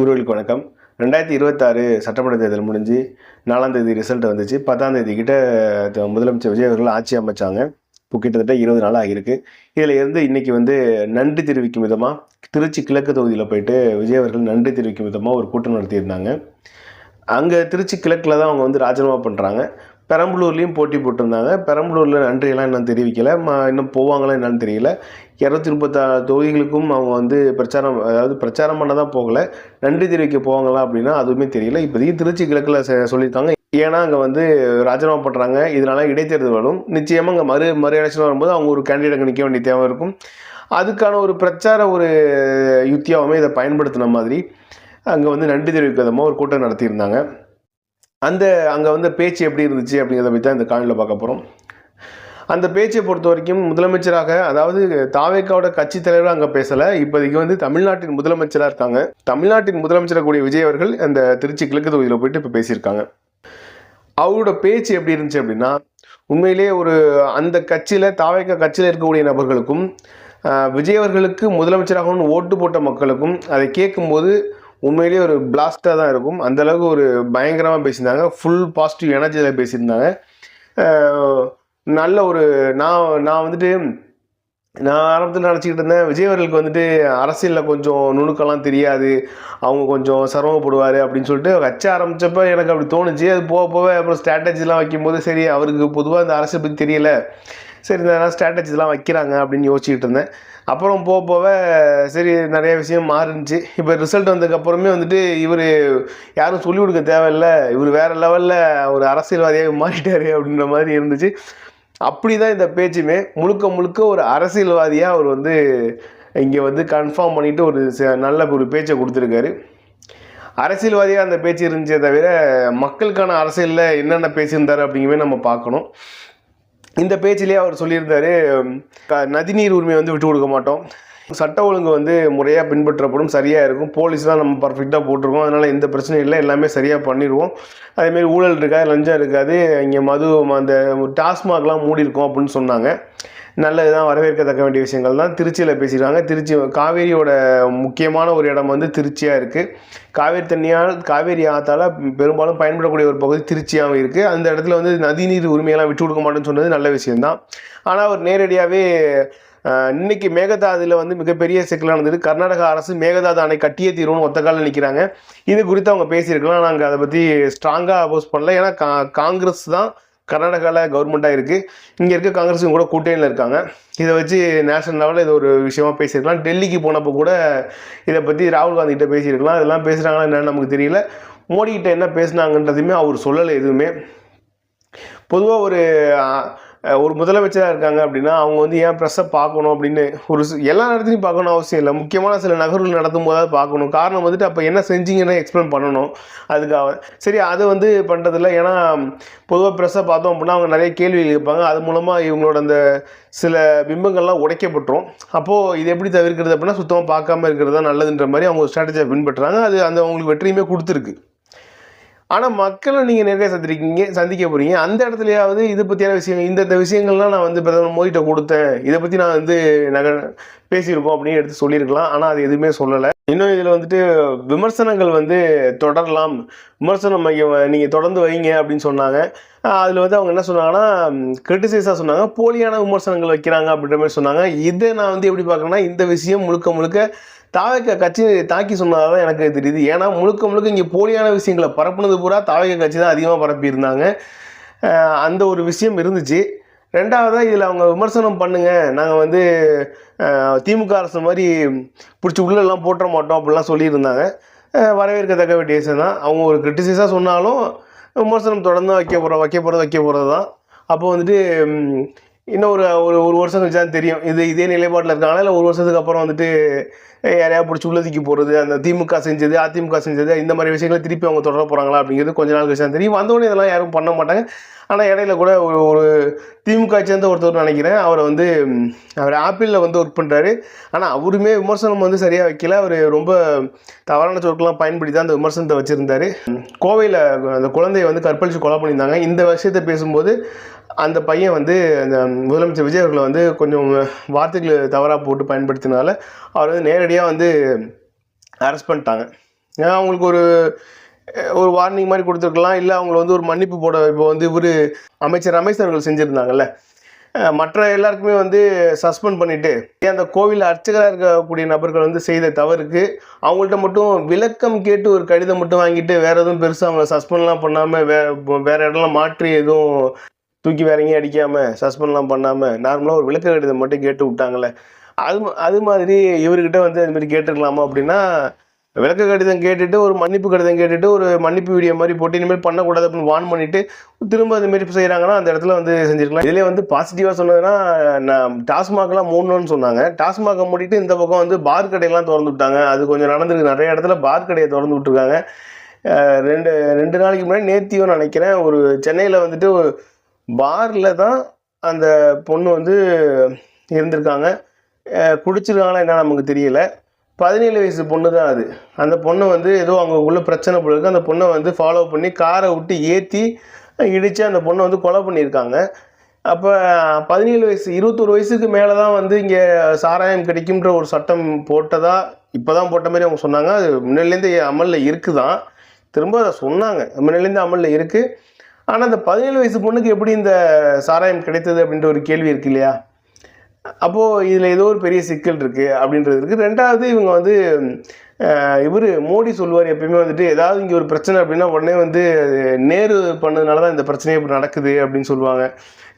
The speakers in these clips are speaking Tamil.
ஊர்களுக்கு வணக்கம். 2026 சட்டமன்ற தேர்தல் முடிஞ்சு 4ஆம் தேதி ரிசல்ட் வந்துச்சு. 10ஆம் தேதி கிட்ட முதலமைச்சர் விஜய் அவர்கள் ஆட்சி அமைச்சாங்க. இப்போ கிட்டத்தட்ட 20 நாள் ஆகியிருக்கு. இதில் இருந்து இன்னைக்கு நன்றி தெரிவிக்கும் விதமாக திருச்சி கிழக்கு தொகுதியில் போயிட்டு விஜய் அவர்கள் நன்றி தெரிவிக்கும் விதமாக ஒரு கூட்டம் நடத்தியிருந்தாங்க. அங்கே திருச்சி கிழக்கில் தான் அவங்க ராஜினாமா பண்ணுறாங்க. பெரம்பலூர்லேயும் போட்டி போட்டிருந்தாங்க. பெரம்பலூரில் நன்றியெல்லாம் இன்னும் தெரிவிக்கலை. இன்னும் போவாங்களா என்னன்னு தெரியல. 236 தொகுதிகளுக்கும் அவங்க பிரச்சாரம் பண்ண தான் போகலை. நன்றி தெரிவிக்க போவாங்களா அப்படின்னா அதுவுமே தெரியல. இப்போதைக்கு திருச்சி கிழக்கில் சொல்லியிருக்காங்க. ஏன்னா அங்கே ராஜினாமா பண்ணுறாங்க. இதனால இடைத்தேர்தல் வரும். நிச்சயமாக அங்கே மறு எலெக்ஷன் வரும்போது அவங்க ஒரு கேண்டிடேட் நிற்க வேண்டிய தேவை இருக்கும். அதுக்கான ஒரு பிரச்சார யுத்தியாகவுமே இதை பயன்படுத்தின மாதிரி அங்கே நன்றி தெரிவிக்கிறதமாக ஒரு கூட்டம் நடத்தியிருந்தாங்க. அங்கே பேச்சு எப்படி இருந்துச்சு அப்படிங்கிறத பற்றி தான் இந்த காணொலியில் பார்க்க போகிறோம். அந்த பேச்சை பொறுத்த வரைக்கும் முதலமைச்சராக, அதாவது தாவேக்காவோட கட்சி தலைவராக அங்கே பேசலை. இப்போதைக்கு தமிழ்நாட்டின் முதலமைச்சராக இருக்காங்க. தமிழ்நாட்டின் முதலமைச்சராக கூடிய விஜய் அவர்கள் அந்த திருச்சி கிழக்கு தொகுதியில் போயிட்டு இப்போ பேசியிருக்காங்க. அவரோட பேச்சு எப்படி இருந்துச்சு அப்படின்னா, உண்மையிலே அந்த கட்சியில் தாவேக்கா கட்சியில் இருக்கக்கூடிய நபர்களுக்கும் விஜய் அவர்களுக்கு முதலமைச்சராக ஓட்டு போட்ட மக்களுக்கும் அதை கேட்கும்போது உண்மையிலேயே ஒரு பிளாஸ்டாக தான் இருக்கும். அந்தளவுக்கு பயங்கரமாக பேசியிருந்தாங்க. ஃபுல் பாசிட்டிவ் எனர்ஜியில் பேசியிருந்தாங்க. நல்ல நான் ஆரம்பத்தில் நினச்சிக்கிட்டு இருந்தேன், விஜய் அவர்களுக்கு அரசியலில் கொஞ்சம் நுணுக்கெல்லாம் தெரியாது, அவங்க கொஞ்சம் சிரமப்படுவார் அப்படின்னு சொல்லிட்டு வச்ச ஆரம்பித்தப்போ எனக்கு அப்படி தோணுச்சு. அது போக போக அப்புறம் ஸ்ட்ராட்டஜிலாம் வைக்கும்போது சரி, அவருக்கு பொதுவாக இந்த அரசியல் பற்றி தெரியலை, சரி இந்த ஸ்ட்ராட்டஜிலாம் வைக்கிறாங்க அப்படின்னு யோசிச்சுக்கிட்டு இருந்தேன். அப்புறம் போக போக சரி நிறைய விஷயம் மாறிச்சு. இப்போ ரிசல்ட் வந்ததுக்கப்புறமே இவர் யாரும் சொல்லிக் கொடுக்க தேவையில்லை, இவர் வேறு லெவலில் ஒரு அரசியல்வாதியாக மாறிட்டார் அப்படின்ற மாதிரி இருந்துச்சு. அப்படி தான் இந்த பேச்சுமே முழுக்க முழுக்க ஒரு அரசியல்வாதியாக அவர் இங்கே கன்ஃபார்ம் பண்ணிவிட்டு நல்ல ஒரு பேச்சை கொடுத்துருக்காரு. அரசியல்வாதியாக அந்த பேச்சு இருந்துச்சே தவிர மக்களுக்கான அரசியலில் என்னென்ன பேசியிருந்தார் அப்படிங்கிறமே நம்ம பார்க்கணும். இந்த பேச்சிலேயே அவர் சொல்லியிருந்தார், நதிநீர் உரிமையை விட்டு கொடுக்க மாட்டோம், சட்ட ஒழுங்கு முறையாக பின்பற்றப்படும், சரியாக இருக்கும், போலீஸ்லாம் நம்ம பர்ஃபெக்டாக போட்டிருக்கோம், அதனால் எந்த பிரச்சனையும் இல்லை, எல்லாமே சரியாக பண்ணிடுவோம், அதேமாரி ஊழல் இருக்காது, லஞ்சம் இருக்காது, இங்கே அந்த டாஸ்மாக்லாம் மூடி இருக்கும் அப்படின்னு சொன்னாங்க. நல்லது தான், வரவேற்கத்தக்க வேண்டிய விஷயங்கள் தான். திருச்சியில் பேசியிருக்காங்க. திருச்சி காவேரியோட முக்கியமான ஒரு இடம் திருச்சியாக இருக்குது. காவேரி ஆற்றால் பெரும்பாலும் பயன்படக்கூடிய ஒரு பகுதி திருச்சியாகவும் இருக்குது. அந்த இடத்துல நதிநீர் உரிமையெல்லாம் விட்டு கொடுக்க மாட்டேன்னு சொன்னது நல்ல விஷயம்தான். ஆனால் அவர் நேரடியாகவே இன்னைக்கு மேகதாதுல மிகப்பெரிய சிக்கலானது, கர்நாடக அரசு மேகதாது அணை கட்டியே தீர்வுன்னு ஒத்த காலில் நிற்கிறாங்க. இது குறித்து அவங்க பேசியிருக்கலாம். நாங்கள் அதை பற்றி ஸ்ட்ராங்காக அப்போஸ் பண்ணல. ஏன்னா காங்கிரஸ் தான் கர்நாடகாவில் கவர்மெண்ட்டாக இருக்குது. இங்கே இருக்க காங்கிரஸும் கூட கூட்டணியில் இருக்காங்க. இதை வச்சு நேஷனல் லெவலில் இது ஒரு விஷயமா பேசியிருக்கலாம். டெல்லிக்கு போனப்போ கூட இதை பற்றி ராகுல் காந்தி கிட்ட பேசியிருக்கலாம். இதெல்லாம் பேசுகிறாங்களா என்னன்னு நமக்கு தெரியல. மோடி கிட்ட என்ன பேசினாங்கன்றதுமே அவர் சொல்லலை எதுவுமே. பொதுவாக ஒரு முதலமைச்சராக இருக்காங்க அப்படின்னா அவங்க ஏன் ப்ரெஸ்ஸை பார்க்கணும் அப்படின்னு எல்லா நேரத்துலையும் பார்க்கணும் அவசியம் இல்லை. முக்கியமான சில நகர்வுகள் நடத்தும் போதாவது பார்க்கணும். காரணம் அப்போ என்ன செஞ்சீங்கன்னு எக்ஸ்பிளைன் பண்ணணும். அதுக்காக சரி அது பண்ணுறதில்ல. ஏன்னா பொதுவாக ப்ரெஸ்ஸை பார்த்தோம் அப்படின்னா அவங்க நிறைய கேள்விகள் கேட்பாங்க. அது மூலமாக இவங்களோட அந்த சில பிம்பங்கள்லாம் உடைக்கப்பட்டுரும். அப்போது இது எப்படி தவிர்க்கிறது அப்படின்னா சுத்தமாக பார்க்காம இருக்கிறது தான் நல்லதுன்ற மாதிரி அவங்க ஸ்ட்ராட்டஜியை பின்பற்றுறாங்க. அது அவங்களுக்கு வெற்றியுமே கொடுத்துருக்கு. ஆனால் மக்களை நீங்கள் நிறைய சந்திக்க போகிறீங்க. அந்த இடத்துலையாவது இதை பற்றியான விஷயம், இந்த விஷயங்கள்லாம் நான் பிரதமர் மோடிகிட்ட கொடுத்தேன், இதை பற்றி நான் பேசியிருக்கோம் அப்படின்னு எடுத்து சொல்லியிருக்கலாம். ஆனால் அது எதுவுமே சொல்லலை. இன்னும் இதில் விமர்சனங்கள் தொடரலாம், விமர்சனம் நீங்கள் தொடர்ந்து வைங்க அப்படின்னு சொன்னாங்க. அதில் அவங்க என்ன சொன்னாங்கன்னா, கிரிட்டிசைஸாக சொன்னாங்க, போலியான விமர்சனங்கள் வைக்கிறாங்க அப்படின்ற மாதிரி சொன்னாங்க. இதை நான் எப்படி பார்க்குறேன்னா, இந்த விஷயம் முழுக்க முழுக்க தாவேக்கா கட்சி தாக்கி சொன்னதாக தான் எனக்கு தெரியுது. ஏன்னா முழுக்க முழுக்க இங்கே போலியான விஷயங்களை பரப்புனது பூரா தாவேக்கா கட்சி தான் அதிகமாக பரப்பியிருந்தாங்க. அந்த ஒரு விஷயம் இருந்துச்சு. ரெண்டாவதாக இதில் அவங்க விமர்சனம் பண்ணுங்கள், நாங்கள் திமுக அரசு மாதிரி பிடிச்சி உள்ளெல்லாம் போட்டுற மாட்டோம் அப்படிலாம் சொல்லியிருந்தாங்க. வரவேற்கத்தக்க வேண்டிய விஷயம் தான். அவங்க ஒரு கிரிட்டிசைஸாக சொன்னாலும் விமர்சனம் தொடர்ந்து வைக்க போகிறது தான். அப்போ இன்னும் ஒரு வருஷம் கழிச்சு தான் தெரியும் இதே நிலைப்பாட்டில் இருக்காங்களா, இல்லை ஒரு வருஷத்துக்கு அப்புறம் யாரையா பிடிச்சி உள்ளதுக்கு போகிறது, அந்த திமுக செஞ்சது அதிமுக செஞ்சது இந்த மாதிரி விஷயங்களை திருப்பி அவங்க தொடர போகிறாங்களா அப்படிங்கிறது கொஞ்ச நாள் கழிச்சு தான் தெரியும். வந்தோடனே இதெல்லாம் யாரும் பண்ண மாட்டாங்க. ஆனால் இடையில கூட ஒரு திமுக சேர்ந்த ஒருத்தர் நினைக்கிறேன், அவர் ஆப்பிளில் ஒர்க் பண்ணுறாரு. ஆனால் அவருமே விமர்சனம் சரியாக வைக்கல. அவர் ரொம்ப தவறான சொற்கள்லாம் பயன்படுத்தி தான் அந்த விமர்சனத்தை வச்சுருந்தார். கோவையில் அந்த குழந்தையை கற்பழித்து கொலை பண்ணியிருந்தாங்க. இந்த விஷயத்தை பேசும்போது அந்த பையன் அந்த முதலமைச்சர் விஜய் அவர்களை கொஞ்சம் வார்த்தைகள் தவறாக போட்டு பயன்படுத்தினால அவர் நேரடியாக அரெஸ்ட் பண்ணிட்டாங்க. அவங்களுக்கு ஒரு ஒரு வார்னிங் மாதிரி கொடுத்துருக்கலாம், இல்லை அவங்கள வந்து ஒரு மன்னிப்பு போட. இப்போ வந்து இவர் அமைச்சர் ரமேஷ் அவர்கள் செஞ்சுருந்தாங்கல்ல, மற்ற எல்லாருக்குமே வந்து சஸ்பெண்ட் பண்ணிவிட்டு அந்த கோவில் அர்ச்சகராக இருக்கக்கூடிய நபர்கள் வந்து செய்த தவறுக்கு அவங்கள்ட்ட மட்டும் விளக்கம் கேட்டு ஒரு கடிதம் மட்டும் வாங்கிட்டு வேறு எதுவும் பெருசாக அவங்கள சஸ்பெண்ட்லாம் பண்ணாமல் வேறு இடம்லாம் மாற்றி எதுவும் தூக்கி வேற எங்கேயும் அடிக்காமல் சஸ்பெண்ட்லாம் பண்ணாமல் நார்மலாக ஒரு விளக்க கடிதம் மட்டும் கேட்டு விட்டாங்களே, அது மாதிரி இவர்கிட்ட வந்து அது மாதிரி கேட்டுருக்கலாமா அப்படின்னா, விளக்க கடிதம் கேட்டுட்டு ஒரு மன்னிப்பு கடிதம் கேட்டுட்டு ஒரு மன்னிப்பு வீடியோ மாதிரி போட்டு இனிமேல் பண்ணக்கூடாது அப்படின்னு வார்ன் பண்ணிட்டு திரும்ப அது மாரி செய்கிறாங்கன்னா அந்த இடத்துல வந்து செஞ்சுருக்கலாம். இதிலே வந்து பாசிட்டிவாக சொன்னதுன்னா, நான் டாஸ்மாக்லாம் மூடணும்னு சொன்னாங்க. டாஸ்மாகை மூடிட்டு இந்த பக்கம் வந்து பார் கடையெல்லாம் திறந்து விட்டாங்க. அது கொஞ்சம் நடந்திருக்கு. நிறைய இடத்துல பார் கடையை திறந்து விட்டுருக்காங்க. ரெண்டு நாளைக்கு முன்னாடி நேத்தியும் நினைக்கிறேன், ஒரு சென்னையில் வந்துட்டு ஒரு பாரில் தான் அந்த பொண்ணு வந்து இருந்திருக்காங்க. குடிச்சிருக்காங்களா என்ன நமக்கு தெரியல. 17 வயசு பொண்ணு தான் அது. அந்த பொண்ணை வந்து ஏதோ அவங்களுக்குள்ள பிரச்சனை போல இருக்குது. அந்த பொண்ணை வந்து ஃபாலோ பண்ணி காரை விட்டு ஏற்றி இடித்து அந்த பொண்ணை வந்து கொலை பண்ணியிருக்காங்க. அப்போ 17 வயசு 21 வயசுக்கு மேலே தான் வந்து இங்கே சாராயம் கிடைக்கும்ன்ற ஒரு சட்டம் போட்டதா இப்போ தான் போட்ட மாதிரி அவங்க சொன்னாங்க. அது முன்னிலேருந்து அமலில் இருக்குதான், திரும்ப அதை சொன்னாங்க, முன்னிலேருந்து அமலில் இருக்குது. ஆனால் அந்த 17 வயசு பொண்ணுக்கு எப்படி இந்த சாராயம் கிடைத்தது அப்படின்ற ஒரு கேள்வி இருக்கு இல்லையா? அப்போது இதில் ஏதோ ஒரு பெரிய சிக்கல் இருக்குது அப்படின்றது இருக்குது. ரெண்டாவது, இவங்க வந்து இவர் மோடி சொல்லுவார் எப்பயுமே வந்துட்டு, ஏதாவது இங்கே ஒரு பிரச்சனை அப்படின்னா உடனே வந்து நேரு பண்ணதுனால தான் இந்த பிரச்சனையே இப்படி நடக்குது அப்படின்னு சொல்லுவாங்க.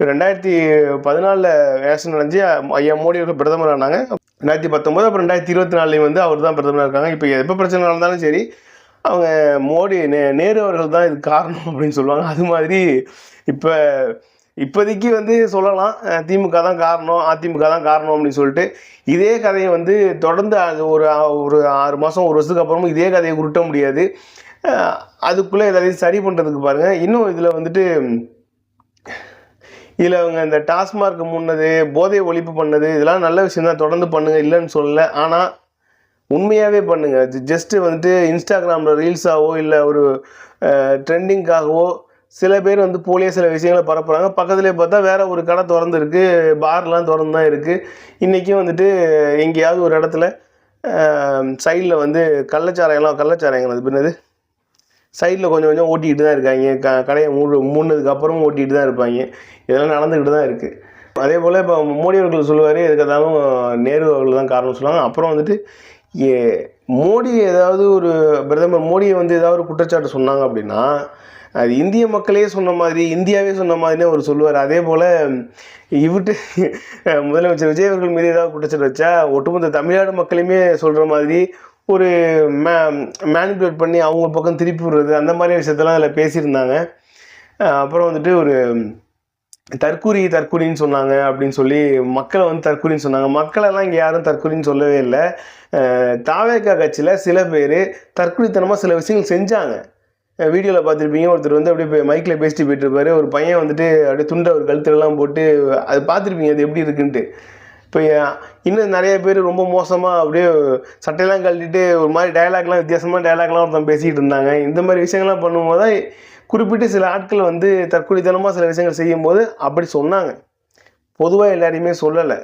2014 எலெக்ஷன் நடந்துச்சு, ஐயா மோடி அவர்கள் பிரதமர் ஆனாங்க. 2019 அப்புறம் 2024 வந்து அவர் தான் பிரதமராக இருக்காங்க. இப்போ எப்போ பிரச்சனை நடந்தாலும் சரி அவங்க மோடி நேரு அவர்கள் தான் இதுக்கு காரணம் அப்படின்னு சொல்லுவாங்க. அது மாதிரி இப்போதைக்கு வந்து சொல்லலாம் திமுக தான் காரணம், அதிமுக தான் காரணம் அப்படின்னு சொல்லிட்டு இதே கதையை வந்து தொடர்ந்து ஒரு 6 மாதம் 1 வருஷத்துக்கு அப்புறமும் இதே கதையை உருட்ட முடியாது. அதுக்குள்ளே ஏதாவது சரி பண்ணுறதுக்கு பாருங்கள். இன்னும் இதில் வந்துட்டு அவங்க இந்த டாஸ்மார்க் முன்னது, போதை ஒழிப்பு பண்ணது, இதெல்லாம் நல்ல விஷயம் தான், தொடர்ந்து பண்ணுங்கள், இல்லைன்னு சொல்லலை. ஆனால் உண்மையாகவே பண்ணுங்கள். ஜஸ்ட்டு வந்துட்டு இன்ஸ்டாகிராமில் ரீல்ஸாகவோ இல்லை ஒரு ட்ரெண்டிங்காகவோ சில பேர் வந்து போலியே சில விஷயங்களை பரப்புகிறாங்க. பக்கத்துலேயே பார்த்தா வேறு ஒரு கடை திறந்துருக்கு, பார்லாம் திறந்து தான் இருக்குது. இன்றைக்கும் வந்துட்டு எங்கேயாவது ஒரு இடத்துல சைடில் வந்து கள்ளச்சாராயங்கள் அது பின்னது சைடில் கொஞ்சம் கொஞ்சம் ஓட்டிக்கிட்டு தான் இருக்காங்க. கடையை மூடினதுக்கப்புறமும் ஓட்டிகிட்டு தான் இருப்பாங்க. இதெல்லாம் நடந்துக்கிட்டு தான் இருக்குது. அதே போல் இப்போ மோடி அவர்கள் சொல்லுவார், எதுக்கெல்லாம் நேரு அவர்கள் தான் காரணம் சொல்லுவாங்க. அப்புறம் வந்துட்டு மோடி ஏதாவது ஒரு பிரதமர் மோடியை வந்து ஏதாவது ஒரு குற்றச்சாட்டு சொன்னாங்க அப்படின்னா அது இந்திய மக்களே சொன்ன மாதிரி, இந்தியாவே சொன்ன மாதிரினே அவர் சொல்லுவார். அதே போல் இவட்டு முதலமைச்சர் விஜய் அவர்கள் மீது ஏதாவது குற்றச்சாட்டு வச்சா ஒட்டுமொத்த தமிழ்நாடு மக்களையுமே சொல்கிற மாதிரி ஒரு மேனிபுலேட் பண்ணி அவங்க பக்கம் திருப்பி விடுறது, அந்த மாதிரி விஷயத்தெல்லாம் அதில் பேசியிருந்தாங்க. அப்புறம் வந்துட்டு ஒரு தற்கூரின்னு சொன்னாங்க அப்படின்னு சொல்லி மக்களை வந்து தற்கூரின்னு சொன்னாங்க. மக்களெல்லாம் இங்கே யாரும் தற்கூரின்னு சொல்லவே இல்லை. தாவேகா கட்சியில் சில பேர் தற்கூரித்தனமாக சில விஷயங்கள் செஞ்சாங்க. வீடியோவில் பார்த்துருப்பீங்க, ஒருத்தர் வந்து அப்படியே மைக்கில் பேசிட்டு போயிட்டுருப்பாரு. ஒரு பையன் வந்துட்டு அப்படியே துண்டை ஒரு கழுத்துலலாம் போட்டு அது பார்த்துருப்பீங்க அது எப்படி இருக்குன்ட்டு. இப்போ இன்னும் நிறைய பேர் ரொம்ப மோசமாக அப்படியே சட்டையெல்லாம் கழட்டிட்டு ஒரு மாதிரி டயலாக்லாம் வித்தியாசமாக டயலாக்லாம் ஒருத்தன் பேசிக்கிட்டு இருந்தாங்க. இந்த மாதிரி விஷயங்கள்லாம் பண்ணும்போது தான் குறிப்பிட்டு சில ஆட்கள் வந்து தற்கொலைத்தனமாக சில விஷயங்கள் செய்யும்போது அப்படி சொன்னாங்க. பொதுவாக எல்லாரையுமே சொல்லலை,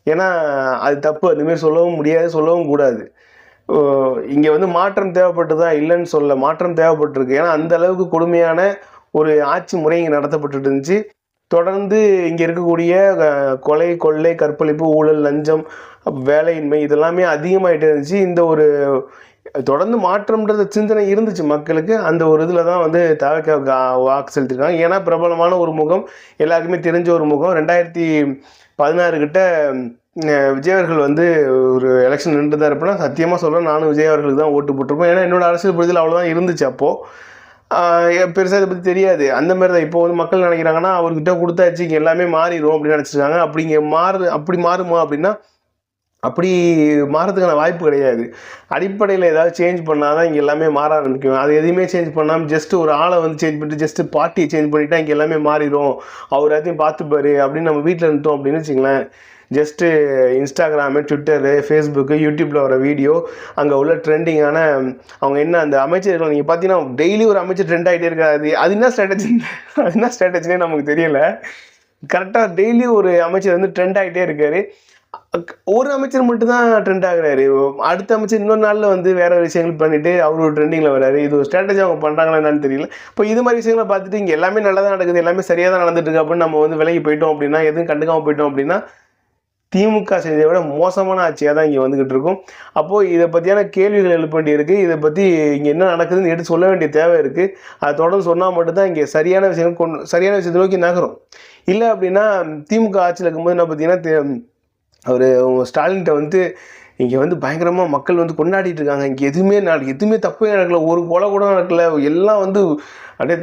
ஏன்னா அது தப்பு, அதுமாரி சொல்லவும் முடியாது, சொல்லவும் கூடாது. இங்கே வந்து மாற்றம் தேவைப்பட்டு தான் இல்லைன்னு சொல்ல, மாற்றம் தேவைப்பட்டிருக்கு. ஏன்னா அந்த அளவுக்கு கொடுமையான ஒரு ஆட்சி முறை இங்கே நடத்தப்பட்டு இருந்துச்சு. தொடர்ந்து இங்கே இருக்கக்கூடிய கொலை, கொள்ளை, கற்பழிப்பு, ஊழல், லஞ்சம், வேலையின்மை இதெல்லாமே அதிகமாகிட்டே இருந்துச்சு. இந்த ஒரு தொடர்ந்து மாற்றம்ன்றது சிந்தனை இருந்துச்சு மக்களுக்கு. அந்த ஒரு இதில் தான் வந்து தவிர்க்க வாக்கு செலுத்திருக்காங்க. ஏன்னா பிரபலமான ஒரு முகம், எல்லாருக்குமே தெரிஞ்ச ஒரு முகம். 2016 கிட்ட விஜய் அவர்கள் வந்து ஒரு எலெக்ஷன் நின்று தான் இருப்பேன்னா சத்தியமாக சொல்கிறேன், நானும் விஜய் அவர்களுக்கு தான் ஓட்டு போட்டிருப்பேன். ஏன்னா என்னோடய அரசியல் புரிதல் அவ்வளோதான் இருந்துச்சு. அப்போது பெருசாக இதை பற்றி தெரியாது. அந்த மாதிரி தான் இப்போ வந்து மக்கள் நினைக்கிறாங்கன்னா அவர்கிட்ட கொடுத்தாச்சு இங்கே எல்லாமே மாறிடும் அப்படின்னு நினச்சிருக்காங்க. அப்படி மாறுமா அப்படின்னா அப்படி மாறதுக்கான வாய்ப்பு கிடையாது. அடிப்படையில் ஏதாவது சேஞ்ச் பண்ணால் தான் இங்கே எல்லாமே மாற ஆரம்பிக்கும். அது எதுவுமே சேஞ்ச் பண்ணாமல் ஜஸ்ட்டு ஒரு ஆளை வந்து சேஞ்ச் பண்ணிட்டு ஜஸ்ட்டு பார்ட்டியை சேஞ்ச் பண்ணிவிட்டா இங்கே எல்லாமே மாறிடும், அவர் எல்லாத்தையும் பார்த்துப்பாரு அப்படின்னு நம்ம வீட்டில் இருந்தோம் அப்படின்னு வச்சுங்களேன். ஜஸ்ட்டு இன்ஸ்டாகிராமு, ட்விட்டரு, ஃபேஸ்புக்கு, யூடியூப்பில் வர வீடியோ, அங்கே உள்ள ட்ரெண்டிங்கான அவங்க என்ன அந்த அமைச்சர்கள் நீங்கள் பார்த்தீங்கன்னா டெய்லி ஒரு அமைச்சர் ட்ரெண்ட் ஆகிட்டே இருக்காது. அது என்ன ஸ்ட்ராட்டஜினே நமக்கு தெரியல. கரெக்டாக டெய்லி ஒரு அமைச்சர் வந்து ட்ரெண்ட் ஆகிட்டே இருக்கார். ஒரு அமைச்சர் மட்டும் தான் ட்ரெண்ட் ஆகுறாரு. அடுத்த அமைச்சர் இன்னொரு நாள்ல வந்து வேற விஷயங்கள் பண்ணிட்டு அவரு ஒரு ட்ரெண்டிங்ல வராரு. இது ஒரு ஸ்ட்ராட்டஜி அவங்க பண்றாங்களா என்னன்னு தெரியல. இப்போ இது மாதிரி விஷயங்களை பார்த்துட்டு இங்க எல்லாமே நல்லா தான் நடக்குது, எல்லாமே சரியா தான் நடந்துட்டு இருக்கு அப்படின்னு நம்ம வந்து விலகி போயிட்டோம் அப்படின்னா, எதுவும் கண்டுக்காம போயிட்டோம் அப்படின்னா, திமுக செய்தியை விட மோசமான ஆட்சியா தான் இங்க வந்துகிட்டு இருக்கும். அப்போ இதை பத்தியான கேள்விகள் எழுப்ப வேண்டியிருக்கு. இதை பத்தி இங்க என்ன நடக்குதுன்னு எடுத்து சொல்ல வேண்டிய தேவை இருக்கு. அதை தொடர்ந்து சொன்னா மட்டும்தான் இங்க சரியான விஷயங்கள் சரியான விஷயத்தை நோக்கி நகரும். இல்ல அப்படின்னா திமுக ஆட்சியில் இருக்கும்போது என்ன பார்த்தீங்கன்னா, அவரு ஸ்டாலின்கிட்ட வந்து இங்கே வந்து பயங்கரமாக மக்கள் வந்து கொண்டாடிட்டு இருக்காங்க. இங்கே எதுவுமே தப்பே நடக்கல, ஒரு கொலை கூட நடக்கல, எல்லாம் வந்து அப்படியே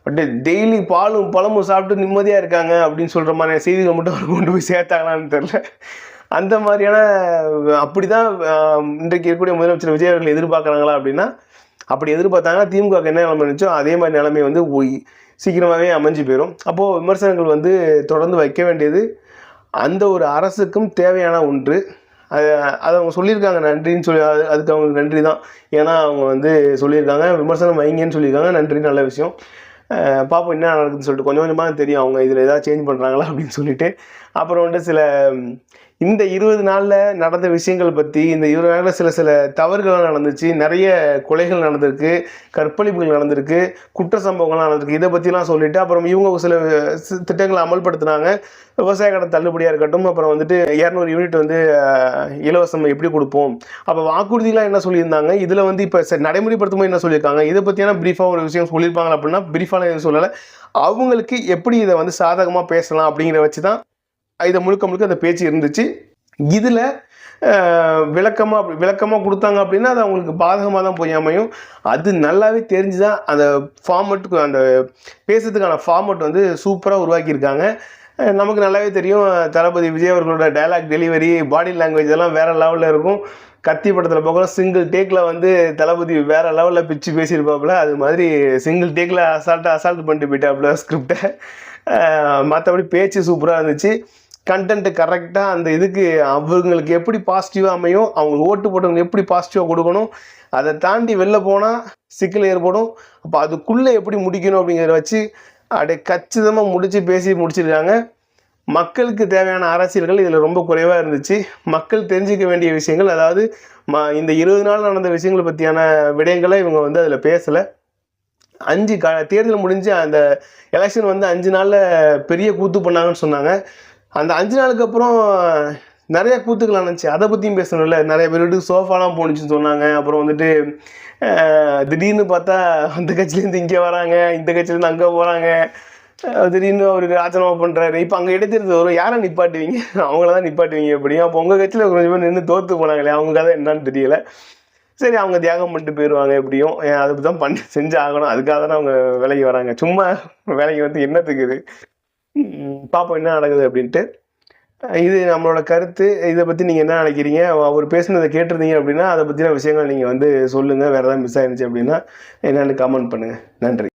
அப்படியே டெய்லி பாலும் பழமும் சாப்பிட்டு நிம்மதியாக இருக்காங்க அப்படின்னு சொல்கிற மாதிரியான செய்திகளை மட்டும் அவர் கொண்டு போய் சேர்த்தாங்களான்னு தெரில. அந்த மாதிரியான அப்படி தான் இன்றைக்கு இருக்கக்கூடிய முதலமைச்சர் விஜய் அவர்கள் எதிர்பார்க்குறாங்களா அப்படின்னா, அப்படி எதிர்பார்த்தாங்கன்னா திமுக என்ன நிலைமை இருந்துச்சோ அதே மாதிரி நிலைமை வந்து சீக்கிரமாகவே அமைஞ்சு போயிடும். அப்போது விமர்சனங்கள் வந்து தொடர்ந்து வைக்க வேண்டியது அந்த ஒரு அரசுக்கும் தேவையான ஒன்று. அதை அவங்க சொல்லியிருக்காங்க நன்றின்னு சொல்லி, அதுக்கு அவங்களுக்கு நன்றி தான். ஏன்னா அவங்க வந்து சொல்லியிருக்காங்க விமர்சனம் வைங்கன்னு சொல்லியிருக்காங்க. நன்றி, நல்ல விஷயம். பார்ப்போம் என்ன நடக்குதுன்னு சொல்லிட்டு. கொஞ்சம் கொஞ்சமாக தெரியும் அவங்க இதில் ஏதாவது சேஞ்ச் பண்ணுறாங்களா அப்படின்னு சொல்லிட்டு. அப்புறம் வந்துட்டு இந்த 20 நாளில் நடந்த விஷயங்கள் பற்றி, இந்த 20 நாளில் சில தவறுகள்லாம் நடந்துச்சு, நிறைய கொலைகள் நடந்திருக்கு, கற்பழிப்புகள் நடந்திருக்கு, குற்ற சம்பவங்கள்லாம் நடந்திருக்கு. இதை பற்றிலாம் சொல்லிவிட்டு அப்புறம் இவங்க சில திட்டங்களை அமல்படுத்தினாங்க. விவசாய கடன் தள்ளுபடியாக இருக்கட்டும், அப்புறம் வந்துட்டு 200 யூனிட் வந்து இலவசம் எப்படி கொடுப்போம், அப்போ வாக்குறுதிலாம் என்ன சொல்லியிருந்தாங்க, இதில் வந்து இப்போ நடைமுறைப்படுத்தும்போது என்ன சொல்லியிருக்காங்க, இதை பற்றியான ப்ரீஃபாக ஒரு விஷயம் சொல்லியிருப்பாங்க அப்படின்னா ப்ரீஃபான எதுவும் சொல்லலை. அவங்களுக்கு எப்படி இதை வந்து சாதகமாக பேசலாம் அப்படிங்கிற வச்சு தான் இதை முழுக்க அந்த பேச்சு இருந்துச்சு. இதில் விளக்கமாக கொடுத்தாங்க அப்படின்னா அது அவங்களுக்கு பாதகமாக தான் போய் அமையும். அது நல்லாவே தெரிஞ்சு தான் அந்த ஃபார்மெட்டுக்கு, அந்த பேசுறதுக்கான ஃபார்மெட் வந்து சூப்பராக உருவாக்கியிருக்காங்க. நமக்கு நல்லாவே தெரியும் தளபதி விஜய் அவர்களோட டைலாக் டெலிவரி, பாடி லாங்குவேஜ் எல்லாம் வேறு லெவலில் இருக்கும். கத்தி படத்தில் பார்க்கலாம், சிங்கிள் டேக்கில் வந்து தளபதி வேறு லெவலில் பிச்சு பேசியிருப்பாப்புல. அது மாதிரி சிங்கிள் டேக்கில் அசால்ட் பண்ணிட்டு போயிட்டாப்புல ஸ்கிரிப்டை. மற்றபடி பேச்சு சூப்பராக இருந்துச்சு. கண்டென்ட்டு கரெக்டாக அந்த இதுக்கு அவங்களுக்கு எப்படி பாசிட்டிவாக அமையும், அவங்களுக்கு ஓட்டு போட்டவங்க எப்படி பாசிட்டிவாக கொடுக்கணும், அதை தாண்டி வெளில போனால் சிக்கல் ஏற்படும், அப்போ அதுக்குள்ளே எப்படி முடிக்கணும் அப்படிங்கிறத வச்சு அப்படியே கச்சிதமாக பேசி முடிச்சிருக்காங்க. மக்களுக்கு தேவையான அரசியல்கள் இதில் ரொம்ப குறைவாக இருந்துச்சு. மக்கள் தெரிஞ்சிக்க வேண்டிய விஷயங்கள், அதாவது இந்த 20 நாள் நடந்த விஷயங்களை பற்றியான விடயங்களை இவங்க வந்து அதில் பேசலை. தேர்தல் முடிஞ்சு அந்த எலெக்ஷன் வந்து 5 நாளில் பெரிய கூத்து பண்ணாங்கன்னு சொன்னாங்க. அந்த 5 நாளுக்கு அப்புறம் நிறைய கூத்துக்கள் நடந்துச்சு, அதை பற்றியும் பேசணும்ல. நிறைய பேர் வீட்டுக்கு சோஃபாலாம் போணுச்சுன்னு சொன்னாங்க. அப்புறம் வந்துட்டு திடீர்னு பார்த்தா அந்த கட்சியிலேருந்து இங்கே வராங்க, இந்த கட்சியிலேருந்து அங்கே போகிறாங்க, திடீர்னு அவர் ராஜினாமா பண்ணுறாரு. இப்போ அங்கே இடைத்தேர்தல் வரும், யாரை நிப்பாட்டுவீங்க, அவங்கள தான் நிப்பாட்டுவீங்க எப்படியும். அப்போ உங்கள் கட்சியில் கொஞ்சம் பேர் நின்று தோற்று போனாங்களே, அவங்க கதை என்னன்னு தெரியல. சரி, அவங்க தியாகம் பண்ணிட்டு போயிடுவாங்க எப்படியும், அதை தான் செஞ்சு ஆகணும். அதுக்காக தானே அவங்க வேலைக்கு வராங்க. சும்மா வேலைக்கு வந்து என்னத்துக்கு இது, பார்ப்போம் என்ன நடக்குது அப்படின்ட்டு. இது நம்மளோட கருத்து. இதை பற்றி நீங்கள் என்ன நினைக்கிறீங்க? அவர் பேசுனதை கேட்டிருந்தீங்க அப்படின்னா அதை பற்றின விஷயங்கள் நீங்கள் வந்து சொல்லுங்கள். வேறு ஏதாவது மிஸ் ஆயிருந்துச்சு அப்படின்னா என்னென்னு கமெண்ட் பண்ணுங்கள். நன்றி.